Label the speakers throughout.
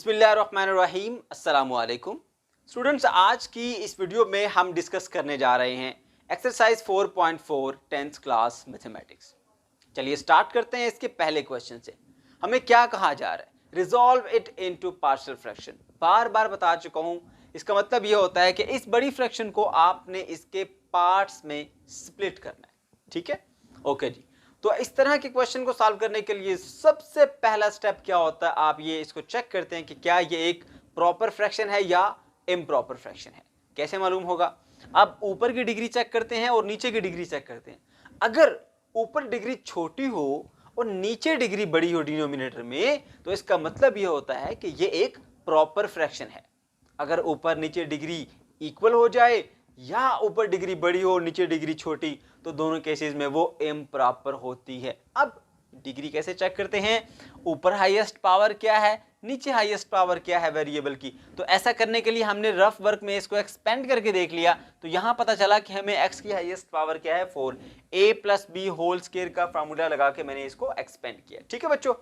Speaker 1: बिस्मिल्लाहिर्रहमानिर्रहीम अस्सलामु अलैकुम स्टूडेंट्स। आज की इस वीडियो में हम डिस्कस करने जा रहे हैं एक्सरसाइज 4.4 टेंथ क्लास मैथमेटिक्स। चलिए स्टार्ट करते हैं। इसके पहले क्वेश्चन से हमें क्या कहा जा रहा है, resolve it into partial fraction. बार बार बता चुका हूं, इसका मतलब यह होता है कि इस बड़ी फ्रैक्शन को आपने इसके पार्ट्स में स्प्लिट करना है। ठीक है, ओके जी। तो इस तरह के क्वेश्चन को सॉल्व करने के लिए सबसे पहला स्टेप क्या होता है, आप ये इसको चेक करते हैं कि क्या ये एक प्रॉपर फ्रैक्शन है या इम्प्रॉपर फ्रैक्शन है। कैसे मालूम होगा? अब ऊपर की डिग्री चेक करते हैं और नीचे की डिग्री चेक करते हैं। अगर ऊपर डिग्री छोटी हो और नीचे डिग्री बड़ी हो डिनोमिनेटर में, तो इसका मतलब यह होता है कि ये एक प्रॉपर फ्रैक्शन है। अगर ऊपर नीचे डिग्री इक्वल हो जाए या ऊपर डिग्री बड़ी हो नीचे डिग्री छोटी, तो दोनों केसेस में वो इम्प्रॉपर होती है। अब डिग्री कैसे चेक करते हैं? ऊपर हाईएस्ट पावर क्या है, नीचे हाईएस्ट पावर क्या है वेरिएबल की। तो ऐसा करने के लिए हमने रफ वर्क में इसको एक्सपेंड करके देख लिया। तो यहां पता चला कि हमें x की हाईएस्ट पावर क्या है, 4। a plus b whole square का फॉर्मूला लगा के मैंने इसको एक्सपेंड किया। ठीक है बच्चों,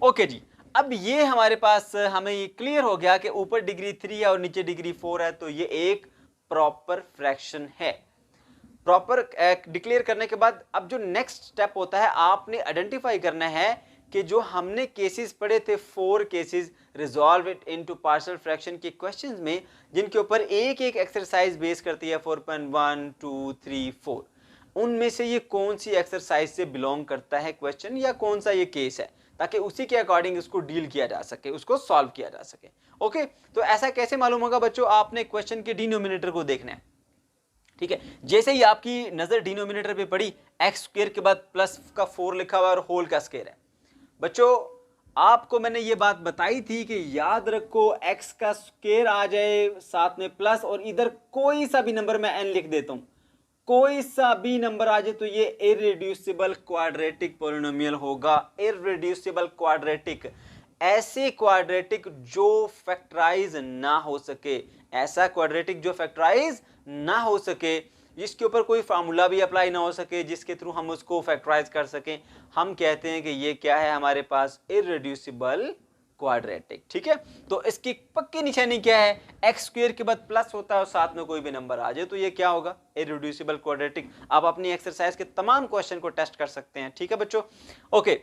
Speaker 1: ओके जी। अब ये हमारे पास हमें ये क्लियर हो गया कि ऊपर डिग्री 3 है और नीचे डिग्री 4 है, तो ये एक प्रॉपर फ्रैक्शन है। प्रॉपर डिक्लेयर करने के बाद अब जो नेक्स्ट स्टेप होता है, आपने आइडेंटिफाई करना है कि जो हमने केसेस पढ़े थे, 4 cases resolve it into partial fraction के क्वेश्चंस में, जिनके ऊपर एक एक एक्सरसाइज बेस करती है 4.1 2 3 4, उनमें से ये कौन सी एक्सरसाइज से बिलोंग करता है क्वेश्चन या कौन सा ये केस है, ताकि उसी के अकॉर्डिंग उसको डील किया जा सके, उसको सॉल्व किया जा सके। ओके, तो ऐसा कैसे मालूम होगा बच्चों? आपने क्वेश्चन के डिनोमिनेटर को देखना है। ठीक है, जैसे ही आपकी नजर डिनोमिनेटर पे पड़ी, एक्स स्क्वायर के बाद प्लस का 4 लिखा हुआ और होल का स्क्वायर है। बच्चों आपको मैंने ये बात बताई थी कि याद रखो, एक्स का स्क्वायर आ जाए साथ में प्लस, और इधर कोई सा भी नंबर मैं एन लिख देता हूं, कोई सा भी नंबर आ जाए, तो ये इररेड्यूसिबल क्वाड्रेटिक पॉलिनोमियल होगा। इररेड्यूसिबल क्वाड्रेटिक, ऐसे क्वाड्रेटिक जो फैक्टराइज ना हो सके, ऐसा क्वाड्रेटिक जो फैक्टराइज ना हो सके, जिसके ऊपर कोई फार्मूला भी अप्लाई ना हो सके, जिसके थ्रू हम उसको फैक्टराइज कर सकें, हम कहते हैं कि ये क्या है हमारे पास, इररेड्यूसिबल क्वाड्रेटिक। ठीक है, तो इसकी पक्की निशानी क्या है? एक्स स्क्वायर के बाद प्लस होता है और साथ में कोई भी नंबर आ जाए, तो ये क्या होगा? इररेड्यूसिबल क्वाड्रेटिक। आप अपनी एक्सरसाइज के तमाम क्वेश्चन को टेस्ट कर सकते हैं। ठीक है बच्चों, ओके।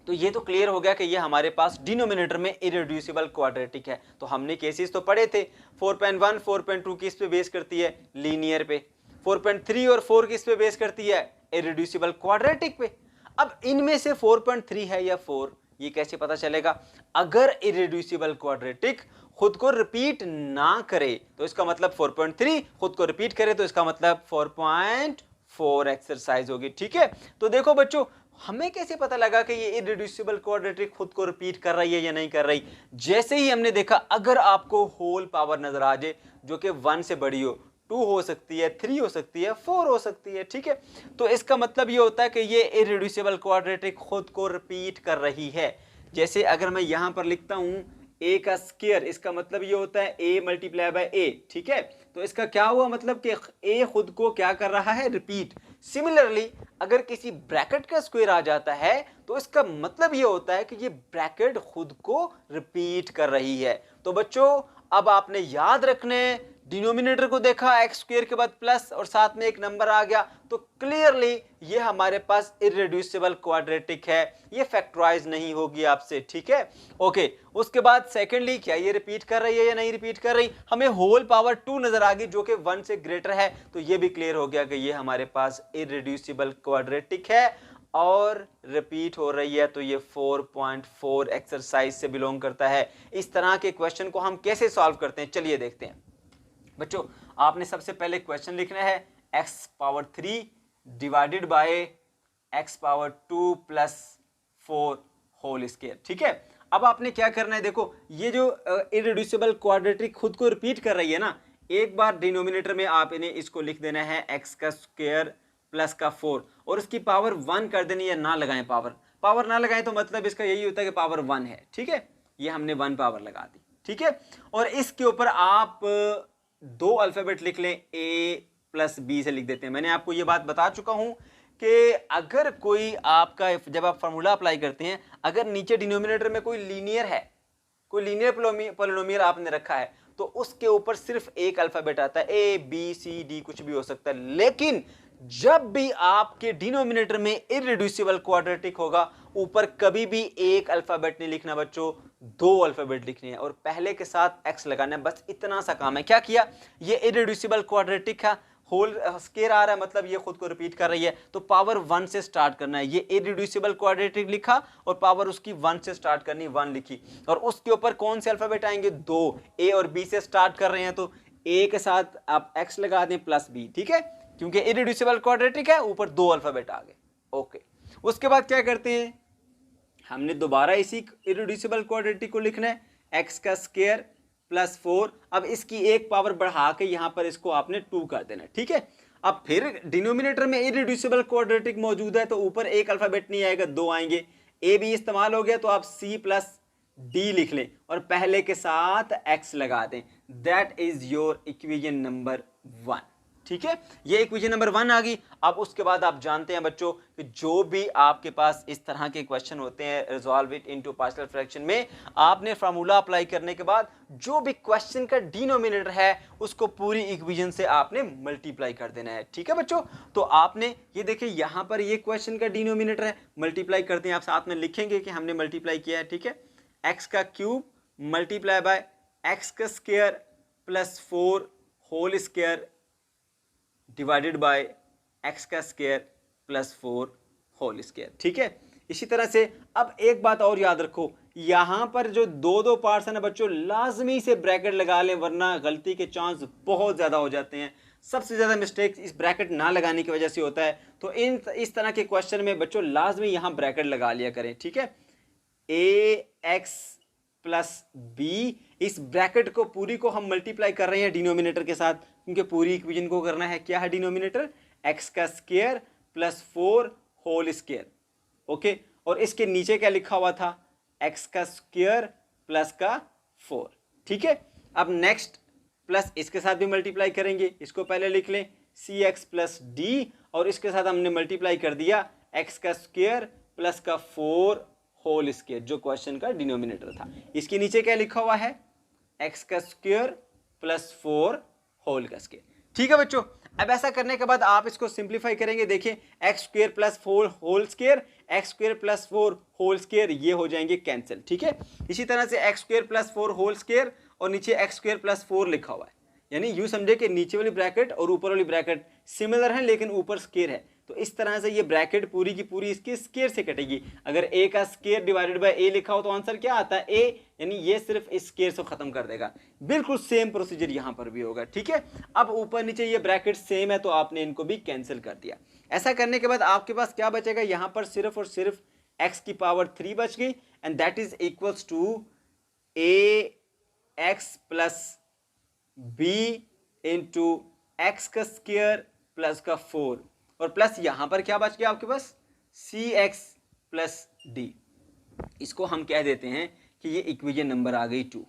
Speaker 1: तो ये तो क्लियर हो गया कि ये हमारे पास डिनोमिनेटर में इररेड्यूसिबल क्वाड्रेटिक है। तो हमने केसेस तो पढ़े थे, 4.1 4.2 किस पे बेस करती है? लीनियर पे। 4.3 और 4 किस पे बेस करती है? इररेड्यूसिबल क्वाड्रेटिक पे। अब इनमें से 4.3 है या 4, ये कैसे पता चलेगा? अगर इररेड्यूसिबल क्वाड्रेटिक खुद को रिपीट ना करे, तो इसका मतलब 4.3 खुद को रिपीट करे, तो इसका मतलब 4.4 एक्सरसाइज होगी। ठीक है, तो देखो बच्चों, हमें कैसे पता लगा कि ये इररेड्यूसिबल क्वाड्रेटिक खुद को रिपीट कर रही है या नहीं कर रही? जैसे ही हमने देखा, अगर आपको होल पावर नजर आ जाए जो कि 1 से बड़ी हो, 2 हो सकती है, 3 हो सकती है, 4 हो सकती है। ठीक है, तो इसका मतलब ये होता है कि ये इररेड्यूसिबल क्वाड्रेटिक खुद को रिपीट कर रही है। जैसे अगर मैं यहां पर लिखता हूं a का स्क्वायर, इसका मतलब ये होता है a मल्टीप्लाई बाय a। ठीक है, तो इसका क्या हुआ मतलब कि a खुद को क्या कर रहा है? रिपीट। सिमिलरली अगर किसी ब्रैकेट का स्क्वायर आ जाता है, तो इसका मतलब ये होता है कि ये ब्रैकेट खुद को रिपीट कर रही है। तो बच्चों अब आपने याद रखने, डिनोमिनेटर को देखा, एक्स स्क्वायर के बाद प्लस और साथ में एक नंबर आ गया, तो क्लियरली ये हमारे पास इररेड्यूसिबल क्वाड्रेटिक है, ये फैक्टराइज नहीं होगी आपसे। ठीक है, ओके। उसके बाद सेकेंडली, क्या ये रिपीट कर रही है या नहीं रिपीट कर रही? हमें होल पावर 2 नजर आ गई जो कि 1 से ग्रेटर है, तो ये भी क्लियर हो गया कि ये हमारे पास इररेड्यूसिबल क्वाड्रेटिक है और रिपीट हो रही है, तो ये 4.4 एक्सरसाइज से बिलोंग करता है। इस तरह के क्वेश्चन को हम कैसे सॉल्व करते हैं, चलिए देखते हैं। बच्चों आपने सबसे पहले क्वेश्चन लिखना है, x power 3 divided by x power 2 plus 4 whole square. ठीक है, अब आपने क्या करना है, देखो ये जो इररेड्यूसिबल क्वाड्रेटिक खुद को रिपीट कर रही है ना, एक बार डिनोमिनेटर में आप इन्हें इसको लिख देना है x का स्क्वायर प्लस का 4, और इसकी पावर 1 कर देनी है। ना लगाएं पावर ना लगाएं, तो मतलब इसका यही होता है कि पावर 1 है। ठीक है, ये हमने 1 पावर लगा दी। ठीक है, और इसके ऊपर आप 2 अल्फाबेट लिख लें, a प्लस बी से लिख देते हैं। मैंने आपको ये बात बता चुका हूं कि अगर कोई आपका, जब आप फार्मूला अप्लाई करते हैं, अगर नीचे डिनोमिनेटर में कोई लीनियर है, कोई लीनियर पोलिनोमियल आपने रखा है तो उसके ऊपर सिर्फ एक अल्फाबेट आता है, ए बी सी डी कुछ भी हो सकता है। लेकिन जब भी आपके डिनोमिनेटर में इररिड्यूसिबल क्वाड्रेटिक होगा, ऊपर कभी भी एक अल्फाबेट नहीं लिखना बच्चों, दो अल्फाबेट लिखने हैं और पहले के साथ एक्स लगाना है, बस इतना सा काम है। क्या किया, ये इररिड्यूसिबल क्वाड्रेटिक है, होल स्केयर आ रहा है मतलब ये खुद को रिपीट कर रही है, तो पावर 1 से स्टार्ट करना है। ये इररिड्यूसिबल क्वाड्रेटिक लिखा और पावर उसकी 1 से स्टार्ट करनी, 1 लिखी, और उसके ऊपर कौन से अल्फाबेट आएंगे, दो। ए और बी से स्टार्ट कर रहे हैं तो ए के साथ आप एक्स लगा दें प्लस बी, ठीक है, क्योंकि इररिड्यूसिबल क्वाड्रेटिक है, ऊपर दो अल्फाबेट आ गए। ओके, उसके बाद क्या करते हैं, हमने दोबारा इसी इररिड्यूसिबल क्वाड्रेटिक को लिखना है, एक्स का स्क्वायर प्लस 4। अब इसकी एक पावर बढ़ा के यहां पर इसको आपने 2 कर देना, ठीक है। अब फिर डिनोमिनेटर में इररिड्यूसिबल क्वाड्रेटिक मौजूद है तो ऊपर एक अल्फाबेट नहीं आएगा, दो आएंगे। ए बी इस्तेमाल हो गया तो आप सी प्लस डी लिख लें और पहले के साथ एक्स लगा दें। That is your equation number 1, ठीक है, ये इक्वेशन नंबर 1 आ गई। अब उसके बाद आप जानते हैं बच्चों कि जो भी आपके पास इस तरह के क्वेश्चन होते हैं resolve it into partial fraction में, आपने फार्मूला अप्लाई करने के बाद जो भी क्वेश्चन का डिनोमिनेटर है उसको पूरी इक्वेशन से आपने मल्टीप्लाई कर देना है, ठीक है बच्चों। तो आपने ये देखिए यहां पर ये क्वेश्चन का डिनोमिनेटर है, मल्टीप्लाई करते हैं, आप साथ में लिखेंगे कि हमने मल्टीप्लाई किया है, ठीक है। एक्स का क्यूब मल्टीप्लाई बाय एक्स का square plus 4 whole square divided by x का स्क्वायर प्लस 4 होल स्क्वायर, ठीक है। इसी तरह से अब एक बात और याद रखो, यहां पर जो दो पार्ट्स है ना बच्चों, लाजमी से ब्रैकेट लगा लें वरना गलती के चांस बहुत ज्यादा हो जाते हैं। सबसे ज्यादा मिस्टेक इस ब्रैकेट ना लगाने की वजह से होता है, तो इस तरह के क्वेश्चन में बच्चों लाजमी यहां ब्रैकेट लगा लिया करें, ठीक है। ए एक्स प्लस बी, इस ब्रैकेट को पूरी को हम मल्टीप्लाई कर रहे हैं डिनोमिनेटर के साथ, क्योंकि पूरी इक्वेशन को करना है, क्या है डिनोमिनेटर, एक्स का square plus 4 whole square, okay. और इसके नीचे क्या लिखा हुआ था, एक्स का स्क्वायर प्लस का 4, ठीक है। अब नेक्स्ट प्लस इसके साथ भी मल्टीप्लाई करेंगे, इसको पहले लिख लें सी एक्स प्लस डी, और इसके साथ हमने मल्टीप्लाई कर दिया एक्स का स्क्वायर प्लस का 4 होल स्क्वायर, जो क्वेश्चन का डिनोमिनेटर था। इसके नीचे क्या लिखा हुआ है, एक्स का स्क्वायर प्लस 4 होल का स्क्वायर, ठीक है बच्चों। अब ऐसा करने के बाद आप इसको सिंप्लीफाई करेंगे, देखिए x square plus 4 whole square, x square plus 4 whole square, ये हो जाएंगे कैंसिल, ठीक है। इसी तरह से x square plus 4 whole square और नीचे एक्स स्क्वायर प्लस 4 लिखा हुआ है, यानी यूं समझे कि नीचे वाली ब्रैकेट और ऊपर वाली ब्रैकेट सिमिलर है लेकिन ऊपर स्क्वायर है, तो इस तरह से ये ब्रैकेट पूरी की पूरी इसके स्क्वायर से कटेगी। अगर ए का स्क्वायर डिवाइडेड बाय ए लिखा हो तो आंसर क्या आता है, ए, यानी ये सिर्फ इस स्क्वायर से खत्म कर देगा। बिल्कुल सेम प्रोसीजर यहां पर भी होगा, ठीक है। अब ऊपर नीचे ये ब्रैकेट सेम है तो आपने इनको भी कैंसिल कर दिया। ऐसा करने के बाद आपके पास क्या बचेगा, यहां पर सिर्फ और सिर्फ एक्स की पावर 3 बच गई, and that is equals to a x plus b into x का स्क्वायर प्लस का 4, और प्लस यहां पर क्या बच गया आपके पास, सी एक्स प्लस डी। इसको हम कह देते हैं कि ये इक्वेशन नंबर आ गई 2,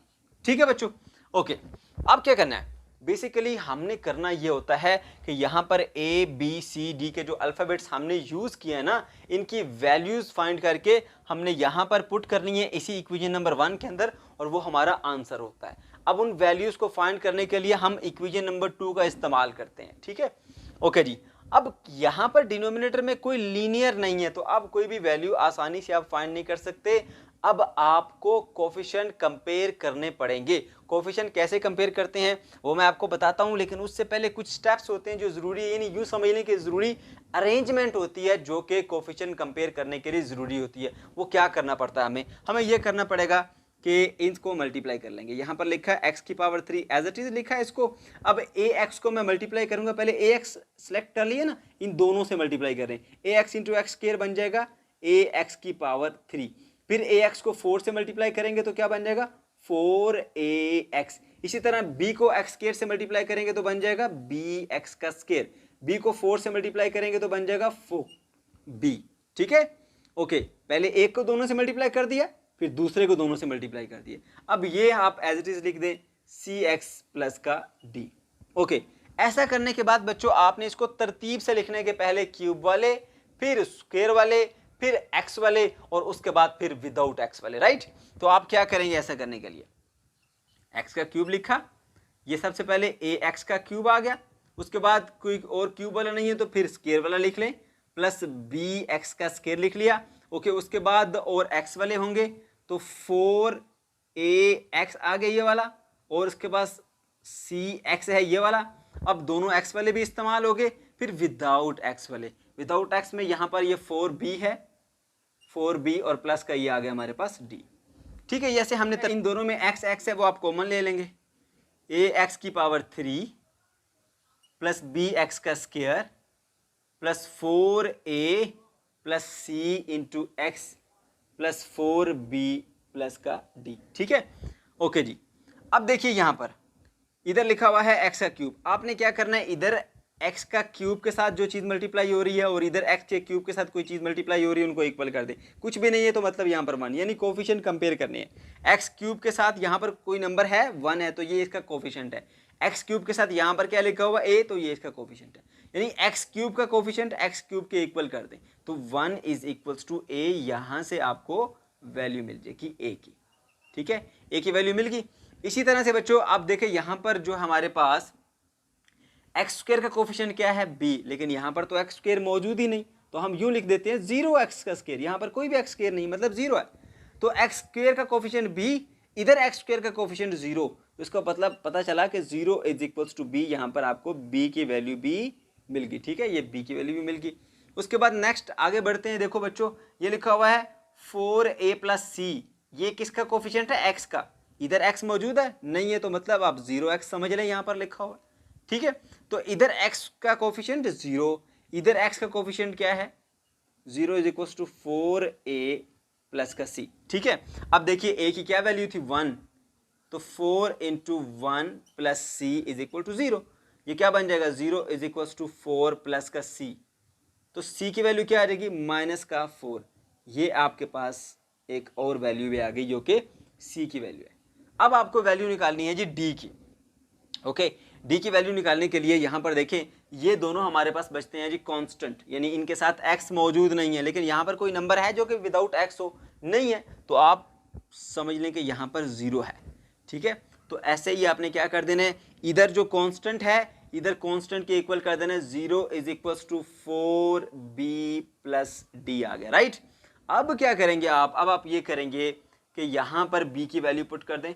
Speaker 1: ठीक है बच्चों। ओके, अब क्या करना है, बेसिकली हमने करना ये होता है कि यहां पर ए बी सी डी के जो अल्फाबेट्स हमने यूज किए हैं ना, इनकी वैल्यूज फाइंड करके हमने यहां पर पुट करनी है इसी इक्वेशन नंबर 1 के अंदर, और वो हमारा आंसर होता है। अब उन वैल्यूज को फाइंड करने के लिए हम इक्वेशन नंबर 2 का इस्तेमाल करते हैं, ठीक है। ओके जी, अब यहां पर डिनोमिनेटर में कोई लीनियर नहीं है तो अब कोई भी वैल्यू आसानी से आप फाइंड नहीं कर सकते। अब आपको कोफिशिएंट कंपेयर करने पड़ेंगे। कोफिशिएंट कैसे कंपेयर करते हैं वो मैं आपको बताता हूं, लेकिन उससे पहले कुछ स्टेप्स होते हैं जो जरूरी है, यानी यूं समझ लें कि जरूरी अरेंजमेंट होती है जो कि कोफिशिएंट कंपेयर करने के लिए जरूरी होती है। वो क्या करना पड़ता है, हमें यह करना पड़ेगा कि इनको मल्टीप्लाई कर लेंगे। यहाँ पर लिखा है एक्स की पावर 3 एज इट इज लिखा है इसको। अब ए एक्स को मैं मल्टीप्लाई करूंगा, पहले ए एक्स सेलेक्ट कर लिया ना, इन दोनों से मल्टीप्लाई कर रहे हैं। ए एक्स इंटू एक्स स्क्वायर बन जाएगा ए एक्स की पावर 3, फिर ए एक्स को 4 से मल्टीप्लाई करेंगे तो क्या बन जाएगा 4ax। इसी तरह b को एक्स स्क्वायर से मल्टीप्लाई करेंगे तो बन जाएगा bx का स्क्वायर, b को 4 से मल्टीप्लाई करेंगे तो बन जाएगा 4b, ठीक है। ओके, पहले एक को दोनों से मल्टीप्लाई कर दिया, फिर दूसरे को दोनों से मल्टीप्लाई कर दिए। अब ये आप एज इट इज लिख दें cx प्लस का d। ओके, ऐसा करने के बाद बच्चों आपने इसको तरतीब से लिखने के पहले क्यूब वाले, फिर स्क्वायर वाले, फिर एक्स वाले और उसके बाद फिर विदाउट एक्स वाले, राइट। तो आप क्या करेंगे ऐसा करने के लिए, एक्स का क्यूब लिखा, ये सबसे पहले ए एक्स का क्यूब आ गया, उसके बाद कोई और क्यूब वाला नहीं है तो फिर स्केयर वाला लिख लें, प्लस बी एक्स का स्केयर लिख लिया, ओके। उसके बाद और एक्स वाले होंगे तो 4 एक्स आ गया ये वाला, और उसके पास सी एक्स है ये वाला। अब दोनों एक्स वाले भी इस्तेमाल हो गए, फिर विदाउट एक्स वाले, विदाउट एक्स में यहाँ पर ये 4b है, 4b और प्लस का ये आ गया हमारे पास d, ठीक है। जैसे हमने इन दोनों में एक्स एक्स है वो आप कॉमन ले लेंगे, ए एक्स की पावर 3 प्लस बी एक्स का square plus 4a plus c into x plus 4b plus का d, ठीक है, ओके जी। अब देखिए यहाँ पर इधर लिखा हुआ है एक्स का क्यूब, आपने क्या करना है, इधर एक्स का क्यूब के साथ जो चीज़ मल्टीप्लाई हो रही है और इधर एक्स के क्यूब के साथ कोई चीज़ मल्टीप्लाई हो रही है उनको इक्वल कर दे, कुछ भी नहीं है तो मतलब यहाँ पर 1, यानी कोफिशिएंट कंपेयर करने हैं। एक्स क्यूब के साथ यहाँ पर कोई नंबर है 1 है तो ये इसका कोफिशिएंट है, एक्स क्यूब के साथ यहाँ पर क्या लिखा हुआ ए तो ये इसका कोफिशिएंट है, यानी एक्स क्यूब का कोफिशिएंट एक्स क्यूब के इक्वल कर दें तो 1 इज इक्वल्स टू ए, यहाँ से आपको वैल्यू मिल जाएगी ए की, ठीक है, ए की वैल्यू मिल गई। इसी तरह से बच्चों आप देखें यहाँ पर जो हमारे पास एक्स स्क्वायर का कोफिशिएंट क्या है b, लेकिन यहाँ पर तो एक्स स्क्वायर मौजूद ही नहीं, तो हम यूं लिख देते हैं 0x का स्क्वायर, यहाँ पर कोई भी एक्स स्क्वायर नहीं मतलब 0 है, तो एक्स स्क्वायर का कोफिशिएंट b, इधर एक्स स्क्वायर का कोफिशिएंट 0, तो इसका मतलब पता चला कि 0 इज इक्वल्स टू b, यहाँ पर आपको b की वैल्यू भी मिल गई, ठीक है, ये b की वैल्यू भी मिल गई। उसके बाद नेक्स्ट आगे बढ़ते हैं, देखो बच्चों ये लिखा हुआ है 4a प्लस सी, ये किसका कोफिशिएंट है, x का, इधर x मौजूद है नहीं है तो मतलब आप 0x समझ लें, यहाँ पर लिखा हुआ, ठीक है। तो इधर x का कोफिशिएंट 0, इधर x का कोफिशिएंट क्या है 0 is equals to 4a plus का c, ठीक है। अब देखिए a की क्या वैल्यू थी 1, तो 4 into 1 plus c is equal to 0, ये क्या बन जाएगा 0 इज इक्वल्स टू 4 प्लस का c, तो c की वैल्यू क्या आ जाएगी माइनस का 4, ये आपके पास एक और वैल्यू भी आ गई जो कि c की वैल्यू है। अब आपको वैल्यू निकालनी है जी d की, ओके। d की वैल्यू निकालने के लिए यहाँ पर देखें ये दोनों हमारे पास बचते हैं जी कांस्टेंट, यानी इनके साथ x मौजूद नहीं है, लेकिन यहाँ पर कोई नंबर है जो कि विदाउट x हो, नहीं है तो आप समझ लें कि यहाँ पर 0 है, ठीक है। तो ऐसे ही आपने क्या कर देना है, इधर जो कांस्टेंट है इधर कांस्टेंट के इक्वल कर देना है, 0 is equals to 4b plus d आ गया, राइट। अब क्या करेंगे आप, अब आप ये करेंगे कि यहाँ पर b की वैल्यू पुट कर दें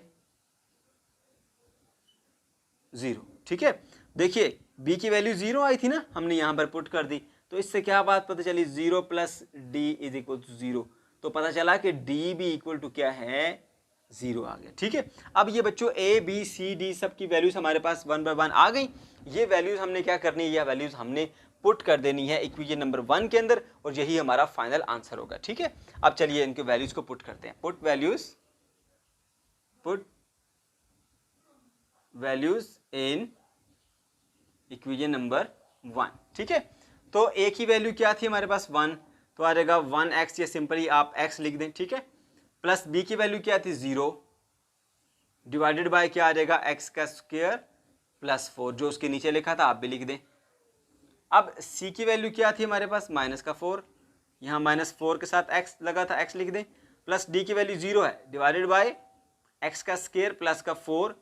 Speaker 1: 0, ठीक है। देखिए b की वैल्यू 0 आई थी ना, हमने यहाँ पर पुट कर दी, तो इससे क्या बात पता चली 0 plus d is equal to 0, तो पता चला कि d भी इक्वल टू क्या है 0 आ गया, ठीक है। अब ये बच्चों a b c d सब की वैल्यूज हमारे पास 1 बाय 1 आ गई, ये वैल्यूज हमने क्या करनी है, यह वैल्यूज हमने पुट कर देनी है इक्वेशन नंबर 1 के अंदर और यही हमारा फाइनल आंसर होगा, ठीक है। अब चलिए इनके वैल्यूज को पुट करते हैं, put values in equation number 1, ठीक है। तो a की वैल्यू क्या थी हमारे पास 1, तो आ जाएगा 1x, या सिंपली आप x लिख दें, ठीक है, प्लस b की वैल्यू क्या थी 0 डिवाइडेड बाय क्या आ जाएगा x का स्क्वायर प्लस 4, जो उसके नीचे लिखा था आप भी लिख दें। अब c की वैल्यू क्या थी हमारे पास माइनस का 4, यहाँ माइनस 4 के साथ x लगा था, x लिख दें, प्लस d की वैल्यू 0 है डिवाइडेड बाय x का स्क्वायर प्लस का 4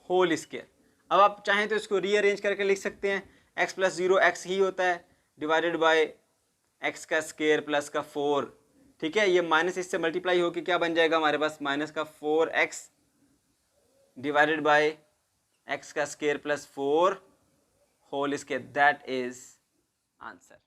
Speaker 1: होल स्क्वायर। अब आप चाहें तो इसको रीअरेंज करके लिख सकते हैं, x प्लस 0 x ही होता है डिवाइडेड बाय x का स्क्वायर प्लस का 4, ठीक है। ये माइनस इससे मल्टीप्लाई होकर क्या बन जाएगा हमारे पास माइनस का 4x डिवाइडेड बाय x का square plus 4 whole square, that is answer.